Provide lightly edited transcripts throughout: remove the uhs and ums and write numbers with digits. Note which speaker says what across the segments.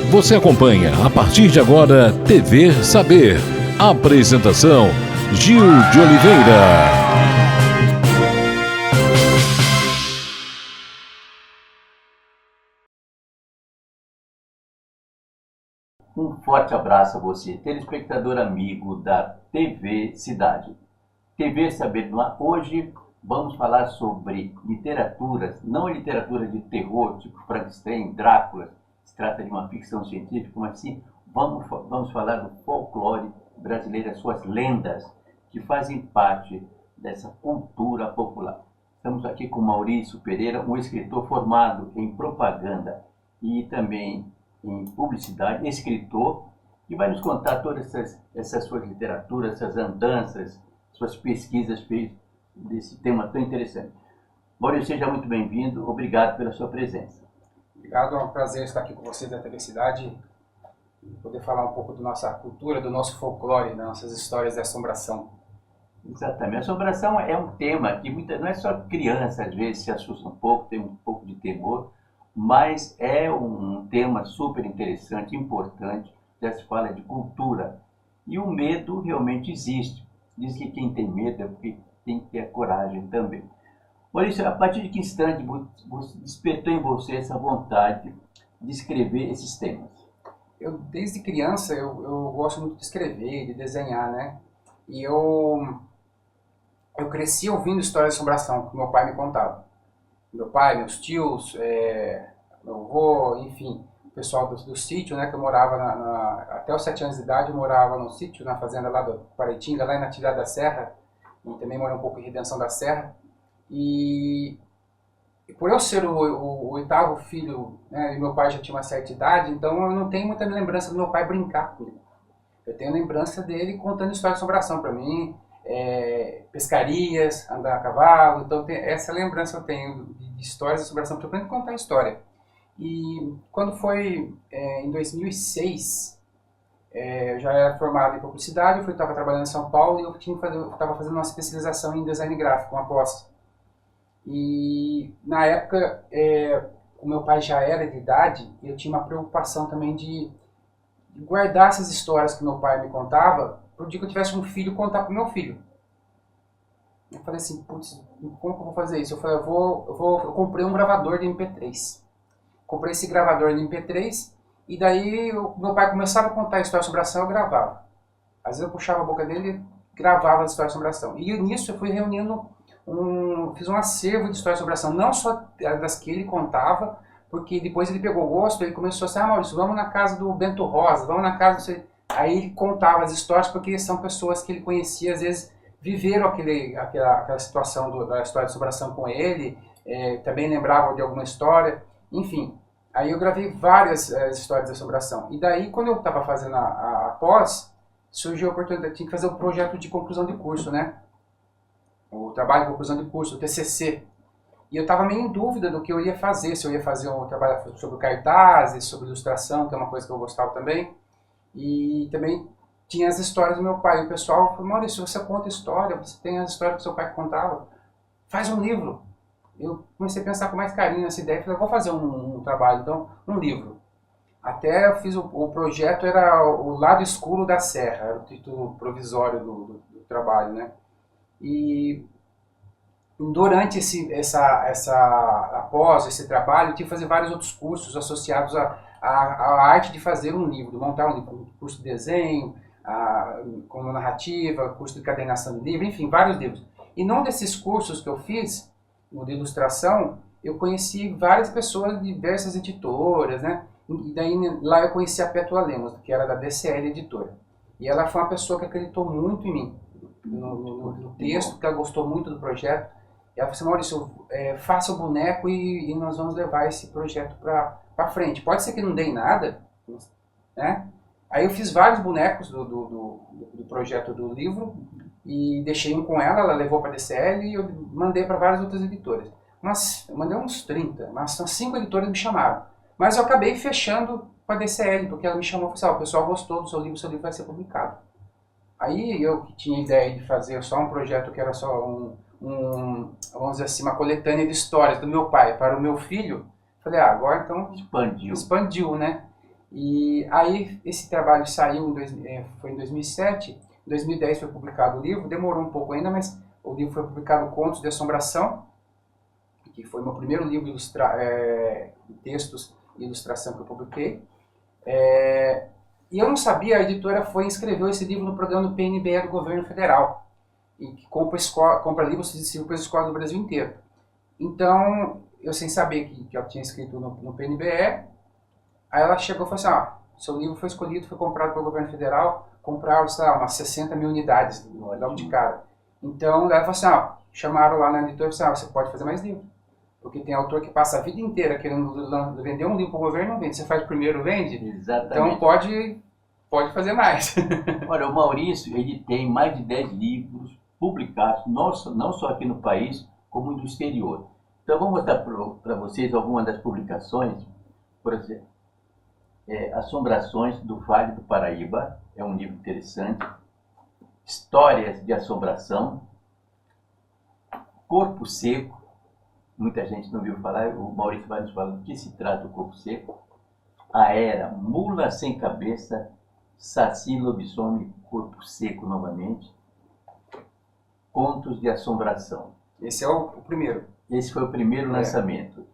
Speaker 1: Você acompanha a partir de agora TV Saber. Apresentação Gil de Oliveira.
Speaker 2: Um forte abraço a você, telespectador amigo da TV Cidade. TV Saber no Ar. Hoje vamos falar sobre literaturas, não literatura de terror, tipo Frankenstein, Drácula, se trata de uma ficção científica, mas sim vamos falar do folclore brasileiro, as suas lendas, que fazem parte dessa cultura popular. Estamos aqui com Maurício Pereira, um escritor formado em propaganda e também em publicidade, escritor, e vai nos contar todas essas suas literaturas, essas andanças, suas pesquisas feitas desse tema tão interessante. Maurício, seja muito bem-vindo, obrigado pela sua presença.
Speaker 3: Obrigado, é um prazer estar aqui com vocês da TV Cidade e poder falar um pouco da nossa cultura, do nosso folclore, das nossas histórias de assombração.
Speaker 2: Exatamente, a assombração é um tema que não é só criança, às vezes se assusta um pouco, tem um pouco de temor, mas é um tema super interessante, importante, já se fala de cultura. E o medo realmente existe. Diz que quem tem medo é porque tem que ter a coragem também. Maurício, a partir de que instante despertou em você essa vontade de escrever esses temas?
Speaker 3: Desde criança, eu gosto muito de escrever, de desenhar, né? E eu cresci ouvindo histórias de assombração que meu pai me contava. Meu pai, meus tios, meu avô, enfim, o pessoal do sítio, né, que eu morava até os 7 anos de idade, eu morava no sítio, na fazenda lá do Paraitinga, lá em Natividade da Serra, e também morei um pouco em Redenção da Serra. E por eu ser o oitavo filho, né, e meu pai já tinha uma certa idade, então eu não tenho muita lembrança do meu pai brincar comigo. Eu tenho lembrança dele contando histórias de assombração para mim, pescarias, andar a cavalo, então essa lembrança eu tenho de histórias de assombração, para eu contar a história. E quando foi em 2006, eu já era formado em publicidade, eu estava trabalhando em São Paulo e eu estava fazendo uma especialização em design gráfico, uma pós. E na época, o meu pai já era de idade, e eu tinha uma preocupação também de guardar essas histórias que meu pai me contava, para o dia que eu tivesse um filho, contar para o meu filho. Eu falei assim, putz, como que eu vou fazer isso? Eu falei, eu comprei um gravador de MP3. Comprei esse gravador de MP3, e daí meu pai começava a contar a história de assombração, eu gravava. Às vezes eu puxava a boca dele e gravava a história de assombração. E nisso eu fui reunindo, fiz um acervo de história de assombração, não só das que ele contava, porque depois ele pegou gosto, ele começou assim, Maurício, vamos na casa do Bento Rosa, vamos na casa do... Aí ele contava as histórias, porque são pessoas que ele conhecia, às vezes viveram aquela situação da história de assombração com ele, também lembravam de alguma história, enfim. Aí eu gravei várias histórias de assombração. E daí, quando eu estava fazendo a pós, surgiu a oportunidade, tinha que fazer o projeto de conclusão de curso, né? O trabalho de conclusão de curso, o TCC. E eu estava meio em dúvida do que eu ia fazer, se eu ia fazer um trabalho sobre cartazes, sobre ilustração, que é uma coisa que eu gostava também. E também tinha as histórias do meu pai. E o pessoal falou, Maurício, você conta história, você tem as histórias que seu pai contava, faz um livro. Eu comecei a pensar com mais carinho nessa ideia, falei, vou fazer um trabalho, então, um livro. Até eu fiz o projeto, era O Lado Escuro da Serra, era o título provisório do trabalho, né? E durante após esse trabalho, eu tive que fazer vários outros cursos associados à arte de fazer um livro, de montar um livro, curso de desenho, com narrativa, curso de encadernação de livro, enfim, vários livros. E num desses cursos que eu fiz, no de ilustração, eu conheci várias pessoas de diversas editoras, né? E daí lá eu conheci a Pétula Lemos, que era da DCL Editora. E ela foi uma pessoa que acreditou muito em mim, no texto, que ela gostou muito do projeto. E ela falou assim, Maurício, faça o boneco e nós vamos levar esse projeto para frente. Pode ser que não dê em nada, né? Aí eu fiz vários bonecos do projeto do livro e deixei um com ela levou para a DCL e eu mandei para várias outras editoras. Eu mandei uns 30, mas umas 5 editoras me chamaram. Mas eu acabei fechando com a DCL, porque ela me chamou e falou assim, o pessoal gostou do seu livro vai ser publicado. Aí eu que tinha a ideia de fazer só um projeto que era só vamos dizer assim, uma coletânea de histórias do meu pai para o meu filho, falei, agora então expandiu, né? E aí esse trabalho saiu, foi em 2007, em 2010 foi publicado o livro, demorou um pouco ainda, mas o livro foi publicado Contos de Assombração, que foi meu primeiro livro de textos e ilustração que eu publiquei. E eu não sabia, a editora foi e inscreveu esse livro no programa do PNBE do governo federal, e que compra livros e distribui para as escolas do Brasil inteiro. Então, eu sem saber que ela tinha escrito no PNBE, aí ela chegou e falou assim, seu livro foi escolhido, foi comprado pelo governo federal, compraram, sei lá, umas 60 mil unidades, logo de cara. Então, ela falou assim, chamaram lá na editora e falaram assim, você pode fazer mais livro. Porque tem autor que passa a vida inteira querendo vender um livro para o governo e não vende. Você faz o primeiro, vende?
Speaker 2: Exatamente.
Speaker 3: Então pode fazer mais.
Speaker 2: Olha, o Maurício, ele tem mais de 10 livros publicados, não só aqui no país, como no exterior. Então, eu vou mostrar para vocês algumas das publicações. Por exemplo, Assombrações do Vale do Paraíba, é um livro interessante. Histórias de Assombração. Corpo Seco. Muita gente não viu falar, o Maurício vai nos falar do que se trata o Corpo Seco. A Era, Mula Sem Cabeça, Saci, Lobisomem, Corpo Seco novamente. Contos de Assombração.
Speaker 3: Esse é o primeiro.
Speaker 2: Esse foi o primeiro lançamento.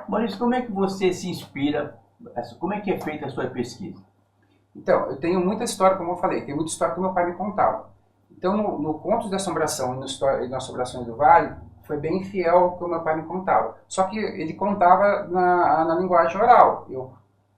Speaker 2: Maurício, como é que você se inspira, como é que é feita a sua pesquisa?
Speaker 3: Então, eu tenho muita história, como eu falei, tem muita história que meu pai me contava. Então, no Contos de Assombração e no Assombrações do Vale, foi bem fiel ao que o meu pai me contava. Só que ele contava na linguagem oral. Eu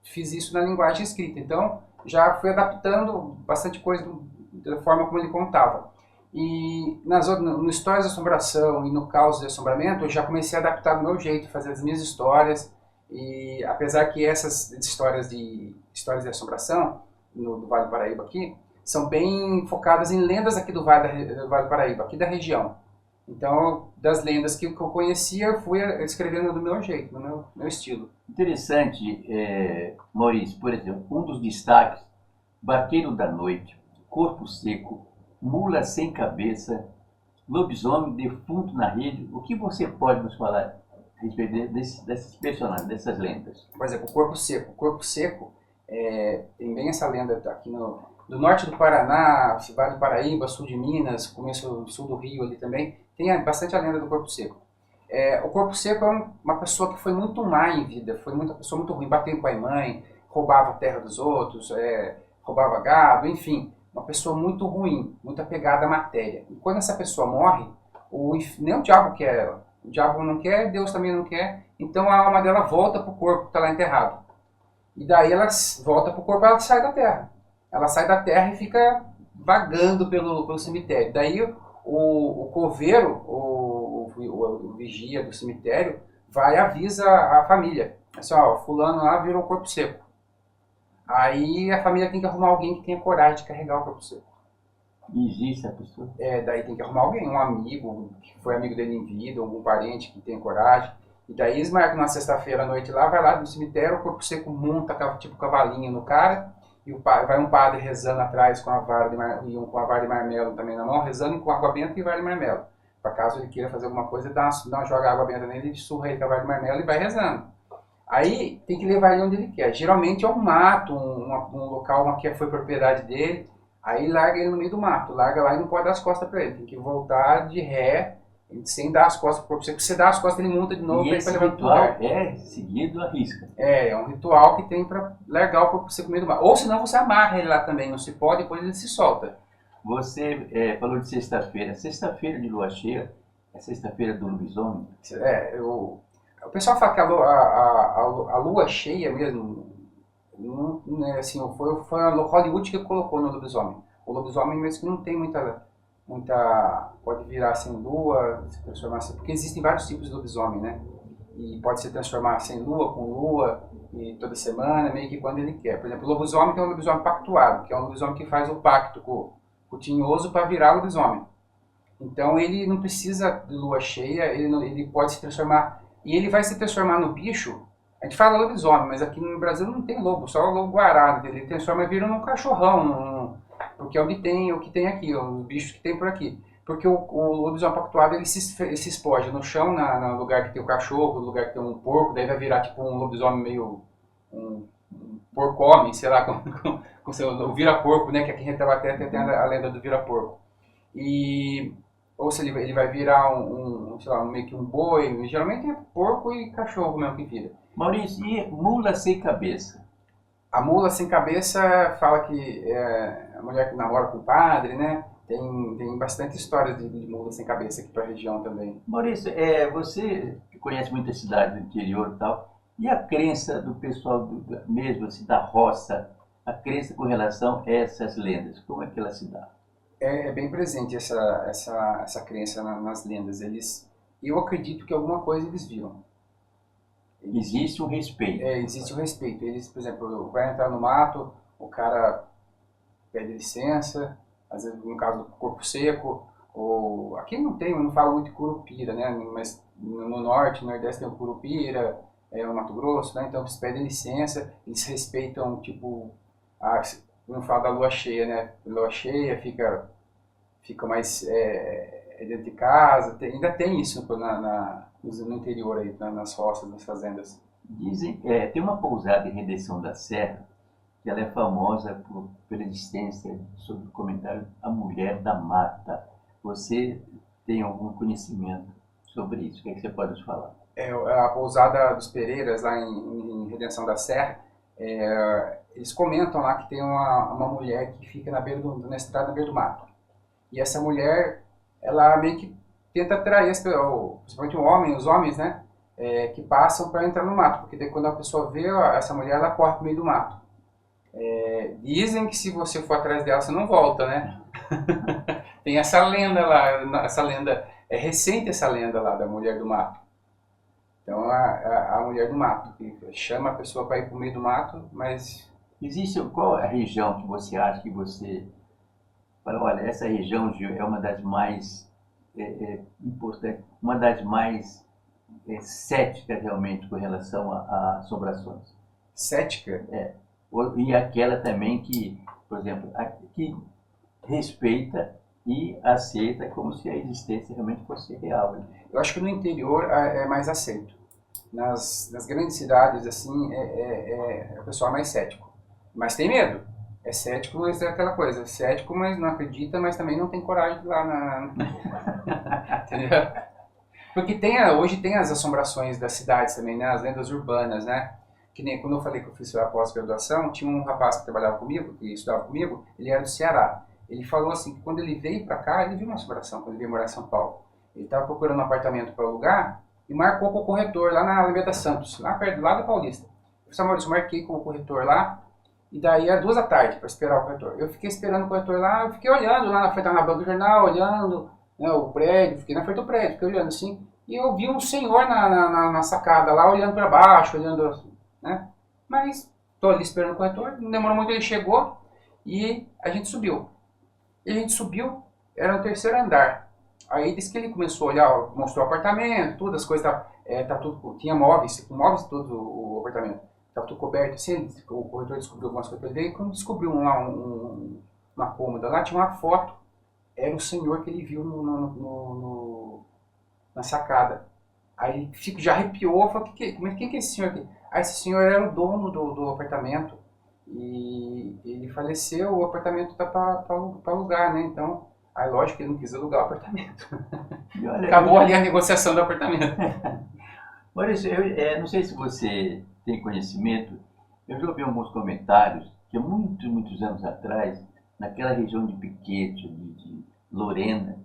Speaker 3: fiz isso na linguagem escrita. Então, já fui adaptando bastante coisa da forma como ele contava. E no Histórias de Assombração e no Caos de Assombramento, eu já comecei a adaptar do meu jeito, fazer as minhas histórias. E apesar que essas histórias de assombração, do Vale do Paraíba aqui, são bem focadas em lendas aqui do Vale do Paraíba, aqui da região. Então, das lendas que eu conhecia, eu fui escrevendo do meu jeito, no meu estilo.
Speaker 2: Interessante, Maurício, por exemplo, um dos destaques, Vaqueiro da Noite, Corpo Seco, Mula Sem Cabeça, Lobisomem Defunto na Rede. O que você pode nos falar a respeito desses personagens, dessas lendas?
Speaker 3: Por exemplo, o Corpo Seco. O Corpo Seco tem bem essa lenda aqui do norte do Paraná, Vale do Paraíba, sul de Minas, começo sul do Rio ali também. Tem bastante a lenda do Corpo Seco. O Corpo Seco é uma pessoa que foi muito má em vida, foi uma pessoa muito ruim, bateu em pai e mãe, roubava a terra dos outros, roubava gado, enfim, uma pessoa muito ruim, muito apegada à matéria. E quando essa pessoa morre, nem o diabo quer ela, o diabo não quer, Deus também não quer, então a alma dela volta para o corpo que está lá enterrado. E daí ela volta para o corpo, ela sai da terra. Ela sai da terra e fica vagando pelo cemitério. Daí o coveiro, o vigia do cemitério, vai e avisa a família. Assim, fulano lá virou corpo seco. Aí a família tem que arrumar alguém que tenha coragem de carregar o corpo seco.
Speaker 2: Existe a pessoa?
Speaker 3: Daí tem que arrumar alguém, um amigo, que foi amigo dele em vida, algum parente que tenha coragem. E daí eles marcam na sexta-feira à noite lá, vai lá no cemitério, o corpo seco monta tipo cavalinho no cara, e vai um padre rezando atrás com a vara de marmelo também na mão, rezando com água benta e vara de marmelo. Para caso ele queira fazer alguma coisa, joga água benta nele, surra ele com a vara de marmelo e vai rezando. Aí tem que levar ele onde ele quer. Geralmente é um mato, um local que foi propriedade dele, aí larga ele no meio do mato, larga lá e não pode dar as costas para ele, tem que voltar de ré, sem dar as costas pro corpo seco. Se você dá as costas, ele monta de novo
Speaker 2: para
Speaker 3: levar
Speaker 2: pro lugar. É seguido à risca.
Speaker 3: É um ritual que tem para largar o corpo seco no meio do mar. Ou senão você amarra ele lá também, não se pode, depois ele se solta.
Speaker 2: Você falou de sexta-feira. Sexta-feira de lua cheia é sexta-feira do lobisomem?
Speaker 3: O pessoal fala que a lua cheia mesmo, assim, foi a Hollywood que colocou no lobisomem. O lobisomem mesmo que não tem muita pode virar sem lua, se transformar assim, porque existem vários tipos de lobisomem, né? E pode se transformar sem lua, com lua, e toda semana, meio que quando ele quer. Por exemplo, o lobisomem tem um lobisomem pactuado, que é um lobisomem que faz o pacto com o tinhoso para virar lobisomem. Então ele não precisa de lua cheia, ele pode se transformar, e ele vai se transformar no bicho. A gente fala lobisomem, mas aqui no Brasil não tem lobo, só o lobo-guará, ele transforma e vira num cachorrão, porque é o que tem aqui, os bichos que tem por aqui. Porque o lobisomem pactuado ele se espoja no chão, no lugar que tem o cachorro, no lugar que tem um porco, daí vai virar tipo um lobisomem meio porco-homem, sei lá, com o vira-porco, né? Que aqui em Taubaté tem a lenda do vira-porco. Ou se ele vai virar sei lá, meio que um boi, geralmente é porco e cachorro mesmo que vira.
Speaker 2: Maurício, e mula sem cabeça?
Speaker 3: A mula sem cabeça fala que é a mulher que namora com o padre, né? Tem bastante histórias de mula sem cabeça aqui para a região também.
Speaker 2: Maurício, você que conhece muitas cidades do interior e tal, e a crença do pessoal mesmo assim, da roça, a crença com relação a essas lendas, como é que ela se dá?
Speaker 3: É bem presente essa crença nas lendas. Eu acredito que alguma coisa eles viram.
Speaker 2: Existe um respeito.
Speaker 3: Existe o respeito. Eles, por exemplo, vai entrar no mato, o cara pede licença, às vezes no caso do corpo seco, ou aqui não falo muito de curupira, né? Mas no norte, no nordeste tem o curupira, no Mato Grosso, né? Então eles pedem licença, eles respeitam, tipo, não fala da lua cheia, né? Lua cheia fica mais dentro de casa, ainda tem isso no interior aí, nas roças, nas fazendas.
Speaker 2: Dizem, tem uma pousada em Redenção da Serra, que ela é famosa pela existência, sobre o comentário, a Mulher da Mata. Você tem algum conhecimento sobre isso? O que é que você pode nos falar?
Speaker 3: A pousada dos Pereiras, lá em Redenção da Serra, eles comentam lá que tem uma mulher que fica na estrada na beira do mato. E essa mulher, ela meio que tenta atrair, principalmente os homens, né? Que passam para entrar no mato. Porque daí quando a pessoa vê essa mulher, ela corre pro meio do mato. Dizem que se você for atrás dela, você não volta, né? Tem essa lenda lá, é recente essa lenda lá da Mulher do Mato. Então a Mulher do Mato, que chama a pessoa para ir pro meio do mato, mas...
Speaker 2: Qual é a região que você acha que você... Fala, olha, essa região, Gil, é uma das mais importantes, uma das mais céticas realmente com relação a assombrações.
Speaker 3: Cética?
Speaker 2: E aquela também que, por exemplo, que respeita e aceita como se a existência realmente fosse real. Né?
Speaker 3: Eu acho que no interior é mais aceito. Nas grandes cidades, assim, o pessoal é mais cético. Mas tem medo. É cético, mas é aquela coisa. Cético, mas não acredita, mas também não tem coragem de ir lá entendeu? Porque hoje tem as assombrações das cidades também, né? As lendas urbanas, né? Que nem quando eu falei que eu fiz a pós-graduação, tinha um rapaz que trabalhava comigo, que estudava comigo, ele era do Ceará. Ele falou assim, que quando ele veio pra cá, ele viu uma assombração, quando ele veio morar em São Paulo. Ele estava procurando um apartamento para alugar e marcou com o corretor lá na Alameda Santos, lá perto, lá da Paulista. Eu falei, Maurício, marquei com o corretor lá, e daí era 2 da tarde para esperar o corretor. Eu fiquei esperando o corretor lá, eu fiquei olhando lá na frente, na banca do jornal, olhando, né, o prédio, fiquei na frente do prédio, fiquei olhando assim, e eu vi um senhor na sacada lá, olhando para baixo, olhando, né? Mas estou ali esperando o corretor, não demorou muito, ele chegou e a gente subiu. E a gente subiu, era no 3º andar. Aí disse que ele começou a olhar, mostrou o apartamento, tudo, as coisas, tudo, tinha móveis todo o apartamento. Estava tudo coberto, assim, o corretor descobriu algumas coisas dele, e quando descobriu uma cômoda lá, tinha uma foto, era o senhor que ele viu na sacada. Aí já arrepiou, falou, quem que é esse senhor aqui? Aí esse senhor era o dono do apartamento, e ele faleceu, o apartamento está para alugar, né? Então, aí lógico que ele não quis alugar o apartamento. Acabou ali a negociação do apartamento.
Speaker 2: Maurício, eu não sei se você tem conhecimento, eu já ouvi alguns comentários que muitos anos atrás, naquela região de Piquete, de Lorena,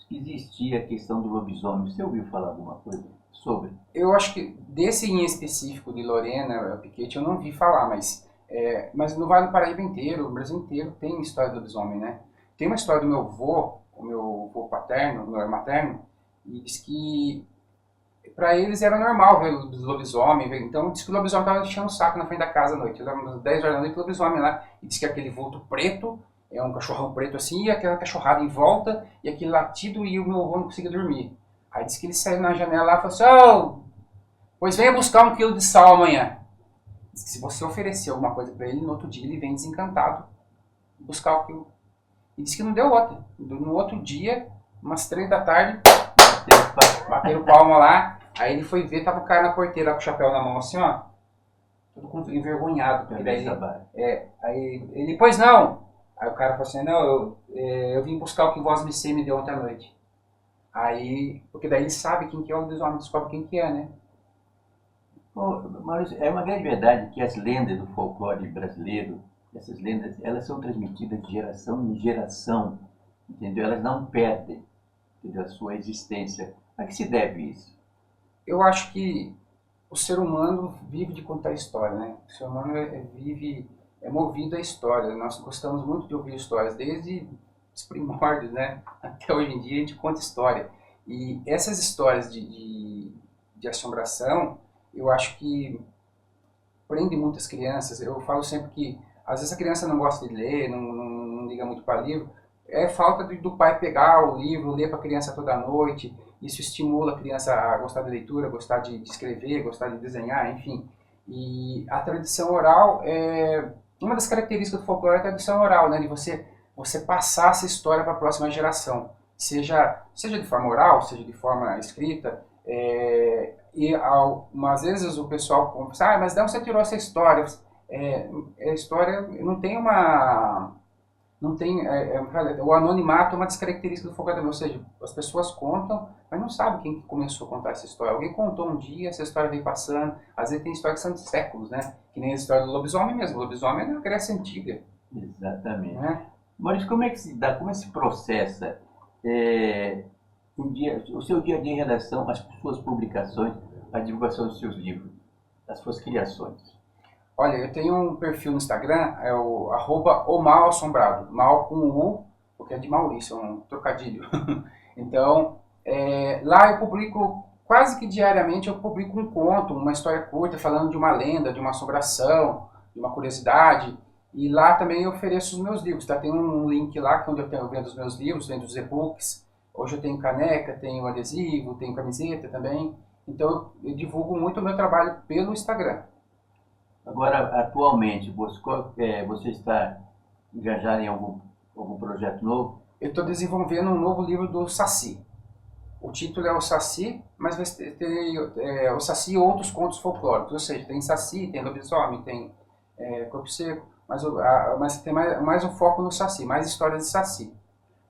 Speaker 2: que existia a questão do lobisomem. Você ouviu falar alguma coisa sobre?
Speaker 3: Eu acho que desse em específico de Lorena, Piquete, eu não vi falar, mas no Vale do Paraíba inteiro, o Brasil inteiro tem história do lobisomem, né? Tem uma história do meu avô, o meu avô paterno, meu materno, e diz que para eles era normal ver os lobisomens, então diz que o lobisomem estava enchendo o saco na frente da casa à noite. Era umas 10 horas da noite, o lobisomem lá, e diz que aquele vulto preto, é um cachorrão preto assim, e aquela cachorrada em volta, e aquele latido, e o meu avô não conseguia dormir. Aí diz que ele saiu na janela lá e falou assim, pois venha buscar 1 quilo de sal amanhã. Diz que se você oferecer alguma coisa para ele, no outro dia ele vem desencantado buscar o quilo. E diz que não deu outra. No outro dia, umas 3 da tarde, bateram palma lá. Aí ele foi ver, tava o cara na porteira com o chapéu na mão assim, ó. envergonhado. Porque daí,
Speaker 2: trabalho.
Speaker 3: aí ele, pois não. Aí o cara falou assim, não, eu vim buscar o que Voz MC me deu ontem à noite. Aí, porque daí ele sabe quem que é o lobisomem, descobre quem que é, né?
Speaker 2: Bom, Maurício, é uma grande verdade que as lendas do folclore brasileiro, essas lendas, elas são transmitidas de geração em geração, entendeu? Elas não perdem, entendeu, a sua existência. A que se deve isso?
Speaker 3: Eu acho que o ser humano vive de contar história, né? O ser humano é movido à história. Nós gostamos muito de ouvir histórias, desde os primórdios, né? Até hoje em dia a gente conta história. E essas histórias de assombração, eu acho que prende muitas crianças. Eu falo sempre que às vezes a criança não gosta de ler, não liga muito para livro. É falta do pai pegar o livro, ler para a criança toda noite. Isso estimula a criança a gostar de leitura, gostar de escrever, gostar de desenhar, enfim. E a tradição oral é uma das características do folclore, é a tradição oral, né? De você passar essa história para a próxima geração, seja de forma oral, seja de forma escrita. Às vezes o pessoal pensa, mas de onde você tirou essa história? A história não tem uma... Não tem, o anonimato é uma das características do folclore também, ou seja, as pessoas contam, mas não sabem quem que começou a contar essa história. Alguém contou um dia, essa história veio passando, às vezes tem histórias que são de séculos, né? Que nem a história do lobisomem mesmo, o lobisomem é da Grécia Antiga.
Speaker 2: Exatamente.
Speaker 3: Né?
Speaker 2: Maurício, como é que se dá, como é que se processa o seu dia a dia em relação às suas publicações, à divulgação dos seus livros, das suas criações?
Speaker 3: Olha, eu tenho um perfil no Instagram, é o @omalAssombrado, mal com U, porque é de Maurício, é um trocadilho. Então, lá eu publico, quase que diariamente, eu publico um conto, uma história curta, falando de uma lenda, de uma assombração, de uma curiosidade. E lá também eu ofereço os meus livros, tá? Tem um link lá onde eu vendo os meus livros, vendo os e-books. Hoje eu tenho caneca, tenho adesivo, tenho camiseta também. Então eu divulgo muito o meu trabalho pelo Instagram.
Speaker 2: Agora, atualmente, você está engajado em algum projeto novo?
Speaker 3: Eu estou desenvolvendo um novo livro do Saci. O título é o Saci, mas vai ter o Saci e outros contos folclóricos. Ou seja, tem Saci, tem lobisomem, tem corpo seco, mas tem mais um foco no Saci, mais histórias de Saci.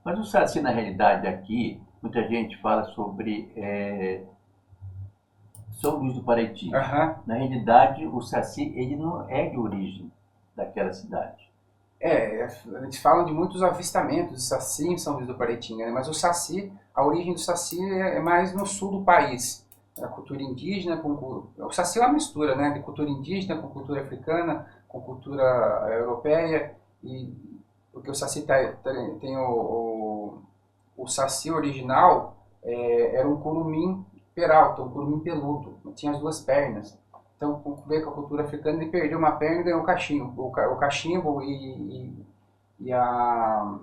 Speaker 2: Mas o Saci, na realidade, aqui, muita gente fala sobre São Luís do Paraitinga.
Speaker 3: Uhum.
Speaker 2: Na realidade, o Saci, ele não é de origem daquela cidade.
Speaker 3: A gente fala de muitos avistamentos de Saci em São Luís do Paraitinga, né? Mas o Saci, a origem do Saci é mais no sul do país. A cultura indígena o Saci é uma mistura, né? De cultura indígena com cultura africana, com cultura europeia. Porque o Saci tem o Saci original, era um curumim peralta, um curumim peludo, tinha as duas pernas. Então, veio com a cultura africana, ele perdeu uma perna e ganhou o cachimbo. O cachimbo e a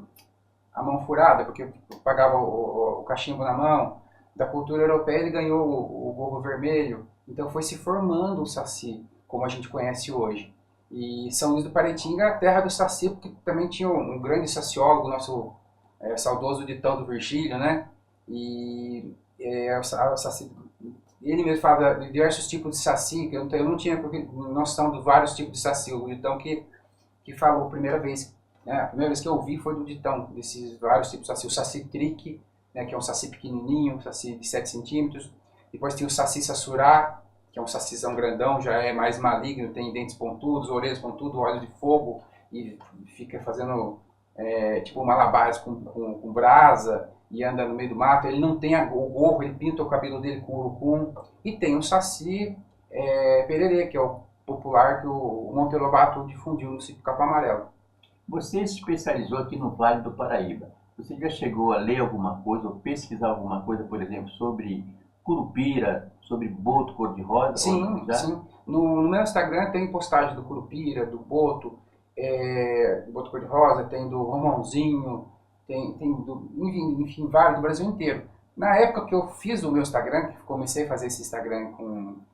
Speaker 3: mão furada, porque pagava o cachimbo na mão. Da cultura europeia, ele ganhou o gorro vermelho. Então, foi se formando o Saci, como a gente conhece hoje. E São Luís do Paraitinga é a terra do Saci, porque também tinha um grande saciólogo, nosso saudoso Ditão do Virgílio, né? E o Saci... Ele mesmo fala de diversos tipos de Saci, que eu não tinha noção dos vários tipos de Saci. O Ditão que falou a primeira vez que eu ouvi foi do Ditão, desses vários tipos de Saci. O Saci Trique, né, que é um Saci pequenininho, um Saci de 7 centímetros. Depois tem o Saci Sassurá, que é um sacizão grandão, já é mais maligno, tem dentes pontudos, orelhas pontudas, olhos de fogo, e fica fazendo tipo malabares com brasa, e anda no meio do mato. Ele não tem o gorro, ele pinta o cabelo dele com urucum. E tem o Saci Pererê, que é o popular que o Monteiro Lobato difundiu no sítio Capão Amarelo.
Speaker 2: Você se especializou aqui no Vale do Paraíba. Você já chegou a ler alguma coisa ou pesquisar alguma coisa, por exemplo, sobre curupira, sobre boto cor-de-rosa?
Speaker 3: Sim, sim. No meu Instagram tem postagem do curupira, do boto cor-de-rosa, tem do romãozinho, tem enfim, vários do Brasil inteiro. Na época que eu fiz o meu Instagram, que comecei a fazer esse Instagram,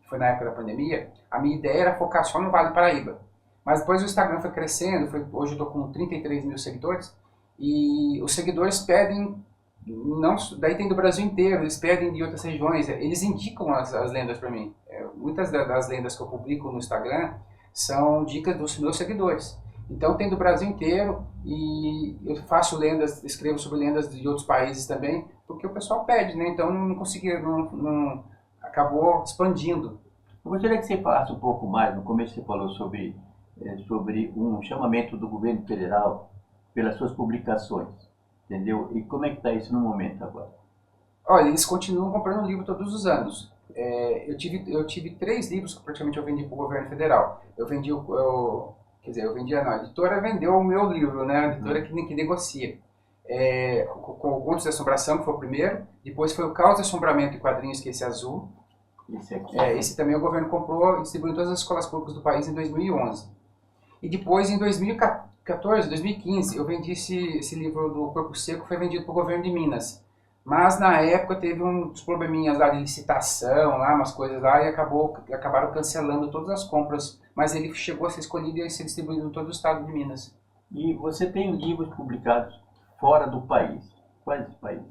Speaker 3: foi na época da pandemia, a minha ideia era focar só no Vale do Paraíba. Mas depois o Instagram foi crescendo, hoje eu estou com 33 mil seguidores, e os seguidores pedem, daí tem do Brasil inteiro, eles pedem de outras regiões, eles indicam as lendas para mim. Muitas das lendas que eu publico no Instagram são dicas dos meus seguidores. Então tem do Brasil inteiro e eu faço lendas, escrevo sobre lendas de outros países também, porque o pessoal pede, né? Então não consegui, acabou expandindo.
Speaker 2: Eu gostaria que você falasse um pouco mais, no começo você falou sobre um chamamento do governo federal pelas suas publicações, entendeu? E como é que está isso no momento agora?
Speaker 3: Olha, eles continuam comprando livro todos os anos. Eu tive 3 livros que praticamente eu vendi para o governo federal. Eu vendi, quer dizer, eu vendia não, a editora vendeu o meu livro, né? A editora que negocia. Com o Contos de Assombração, que foi o primeiro, depois foi o Caos de Assombramento e Quadrinhos, que é esse azul.
Speaker 2: Esse aqui.
Speaker 3: Esse também o governo comprou e distribuiu em todas as escolas públicas do país em 2011. E depois, em 2014, 2015, eu vendi esse livro do Corpo Seco, foi vendido para o governo de Minas. Mas na época teve uns probleminhas lá de licitação, lá, umas coisas lá, e acabaram cancelando todas as compras. Mas ele chegou a ser escolhido e a ser distribuído em todo o estado de Minas.
Speaker 2: E você tem livros publicados fora do país. Quais países?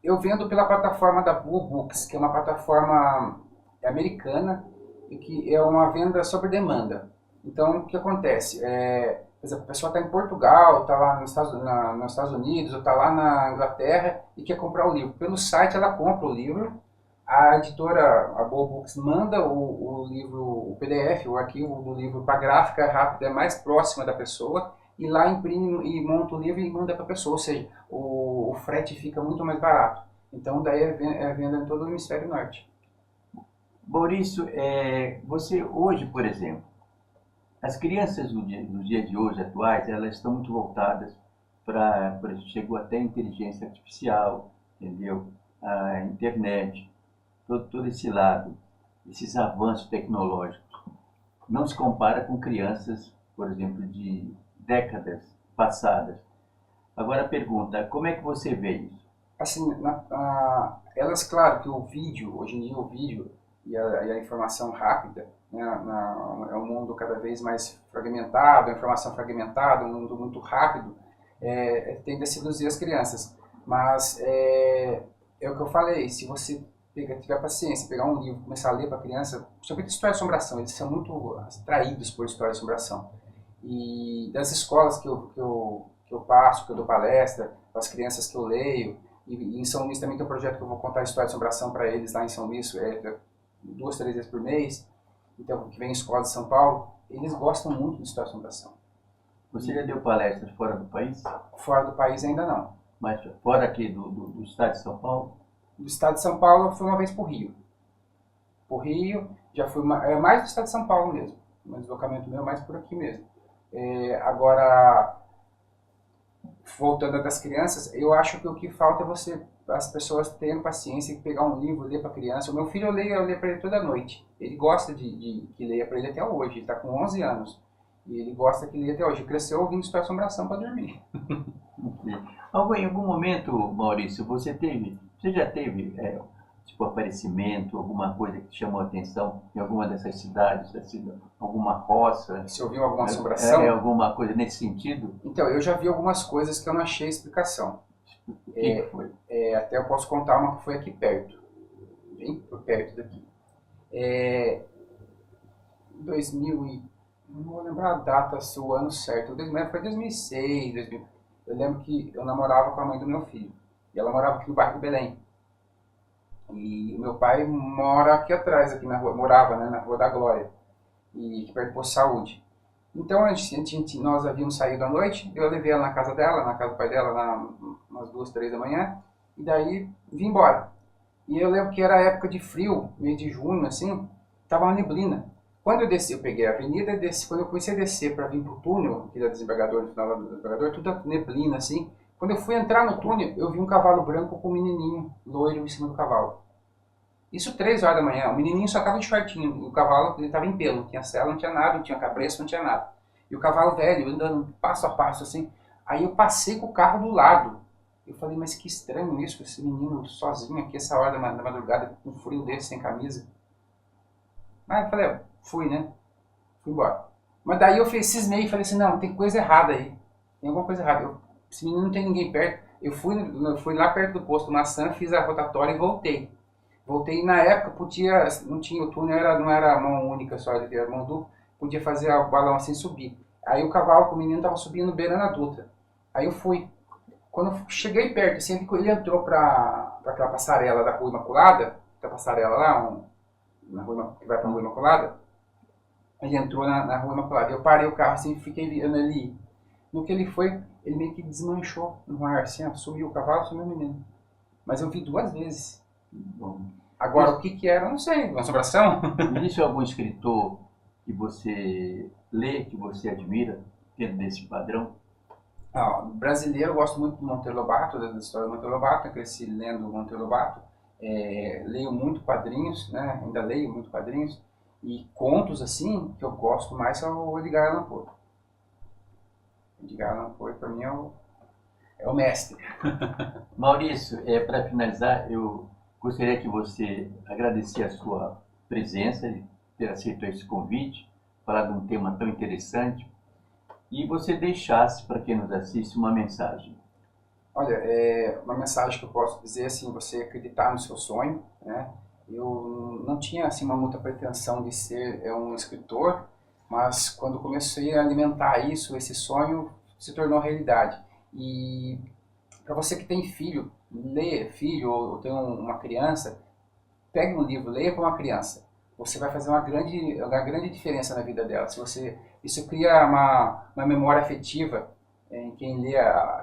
Speaker 3: Eu vendo pela plataforma da Blue Books, que é uma plataforma americana e que é uma venda sob demanda. Então, o que acontece? Por exemplo, a pessoa está em Portugal, está lá nos Estados Unidos, ou está lá na Inglaterra e quer comprar o livro. Pelo site ela compra o livro, a editora, a Blue Books, manda o livro, o PDF, o arquivo do livro para a gráfica rápida mais próxima da pessoa, e lá imprime e monta o livro e manda para a pessoa, ou seja, o frete fica muito mais barato. Então daí é venda em todo o hemisfério norte.
Speaker 2: Maurício, você hoje, por exemplo, as crianças dos dias de hoje atuais, elas estão muito voltadas para, chegou até a inteligência artificial, entendeu? A internet, todo esse lado, esses avanços tecnológicos. Não se compara com crianças, por exemplo, de décadas passadas. Agora a pergunta, como é que você vê isso?
Speaker 3: Assim, elas, claro que o vídeo, hoje em dia o vídeo e a informação rápida, né, é um mundo cada vez mais fragmentado, a informação fragmentada, um mundo muito rápido, tende a seduzir as crianças. Mas é o que eu falei, se você tiver paciência, pegar um livro, começar a ler para a criança, sobre história de assombração, eles são muito atraídos por história de assombração. E das escolas que eu passo, que eu dou palestra, para as crianças que eu leio, e em São Luís também tem um projeto que eu vou contar história de assombração para eles lá em São Luís, 2, 3 vezes por mês, então, que vem em escola de São Paulo, eles gostam muito de história de assombração.
Speaker 2: Você já deu palestras fora do país?
Speaker 3: Fora do país ainda não.
Speaker 2: Mas fora aqui do estado de São Paulo?
Speaker 3: Do estado de São Paulo eu fui uma vez para o Rio. Para o Rio, já fui mais do estado de São Paulo mesmo, o deslocamento meu é mais por aqui mesmo. Agora, voltando das crianças, eu acho que o que falta é as pessoas terem paciência e pegar um livro, ler para a criança. O meu filho, eu leio para ele toda noite. Ele gosta de que leia para ele até hoje. Ele está com 11 anos. E ele gosta que leia até hoje. Ele cresceu ouvindo história de assombração para dormir.
Speaker 2: Em algum momento, Maurício, você já teve tipo aparecimento, alguma coisa que te chamou a atenção em alguma dessas cidades, assim, alguma roça?
Speaker 3: Você ouviu alguma assombração?
Speaker 2: Alguma coisa nesse sentido?
Speaker 3: Então, eu já vi algumas coisas que eu não achei explicação.
Speaker 2: O que foi?
Speaker 3: Até eu posso contar uma que foi aqui perto, bem perto daqui. 2000 não vou lembrar a data, o ano certo, foi 2006, 2000. Eu lembro que eu namorava com a mãe do meu filho, e ela morava aqui no bairro de Belém. E o meu pai mora aqui atrás, aqui na rua, morava, né, na Rua da Glória, e aqui perto do Posto de Saúde. Então nós havíamos saído à noite, eu levei ela na casa dela, na casa do pai dela, umas 2, 3 da manhã, e daí vim embora. E eu lembro que era época de frio, mês de junho, assim, tava uma neblina. Quando eu desci, eu peguei a avenida e desci, quando eu comecei a descer para vir pro túnel, aqui da desembargador, no final do desembargador, tudo neblina, assim. Quando eu fui entrar no túnel, eu vi um cavalo branco com um menininho loiro em cima do cavalo. Isso 3 horas da manhã, o menininho só estava de shortinho, o cavalo ele estava em pelo, não tinha cela, não tinha nada, não tinha cabresto, não tinha nada. E o cavalo velho, andando passo a passo assim. Aí eu passei com o carro do lado. Eu falei, mas que estranho isso, esse menino sozinho aqui essa hora da madrugada, com um frio desse, sem camisa. Aí eu falei, fui, né? Fui embora. Mas daí eu cismei e falei assim, não, tem coisa errada aí. Tem alguma coisa errada. Esse menino não tem ninguém perto. Eu fui lá perto do posto Maçã, fiz a rotatória e voltei. Voltei na época, podia, não tinha o túnel, não era mão única só, era mão dupla, podia fazer o balão assim subir. Aí o cavalo com o menino tava subindo beirando a Dutra. Aí eu fui. Quando eu cheguei perto, assim, ele entrou pra aquela passarela da Rua Imaculada, da passarela lá, na rua, que vai pra Rua Imaculada, ele entrou na Rua Imaculada. Eu parei o carro assim e fiquei vendo ele ir. No que ele foi, ele meio que desmanchou no ar, assim, ó, sumiu o cavalo, sumiu o menino. Mas eu vi 2 vezes.
Speaker 2: Bom,
Speaker 3: Agora, o que era, eu não sei. Uma assombração?
Speaker 2: existe algum escritor que você lê, que você admira, dentro desse padrão?
Speaker 3: Brasileiro, eu gosto muito do Monteiro Lobato, da história do Monteiro Lobato, eu cresci lendo o Monteiro Lobato. Leio muito quadrinhos, né? Ainda leio muito quadrinhos. E contos, assim, que eu gosto mais são o Edgar Allan Poe. Edgar Allan Poe, para mim, é o mestre.
Speaker 2: Maurício, para finalizar, eu gostaria que você agradecesse a sua presença, de ter aceito esse convite, falar de um tema tão interessante, e você deixasse para quem nos assiste uma mensagem.
Speaker 3: Olha, uma mensagem que eu posso dizer, assim, você acreditar no seu sonho, né? Eu não tinha, assim, muita pretensão de ser um escritor, mas quando comecei a alimentar isso, esse sonho se tornou realidade. E para você que tem filho, filho ou tem uma criança, pegue um livro, leia com uma criança. Você vai fazer uma grande diferença na vida dela. Isso cria uma memória afetiva em quem lê,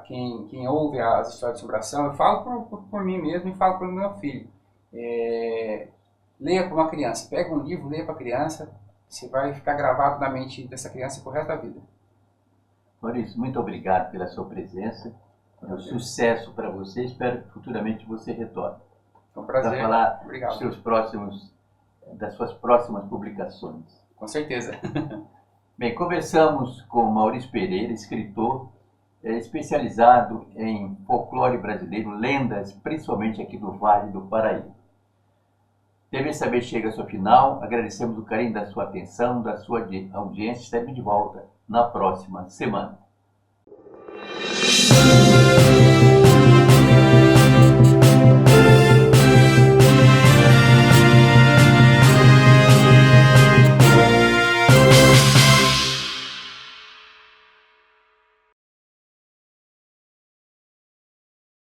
Speaker 3: quem ouve as histórias de assombração. Eu falo por mim mesmo e falo pelo meu filho. Leia com uma criança, pega um livro, leia para a criança, você vai ficar gravado na mente dessa criança por resto da vida.
Speaker 2: Maurício, muito obrigado pela sua presença. Sucesso para você. Espero que futuramente você retorne.
Speaker 3: É um prazer.
Speaker 2: Para falar
Speaker 3: Obrigado.
Speaker 2: das suas próximas publicações.
Speaker 3: Com certeza.
Speaker 2: Bem, conversamos com Maurício Pereira, escritor especializado em folclore brasileiro, lendas, principalmente aqui do Vale do Paraíba. TV Saber chega ao seu final. Agradecemos o carinho da sua atenção, da sua audiência. Estaremos de volta na próxima semana.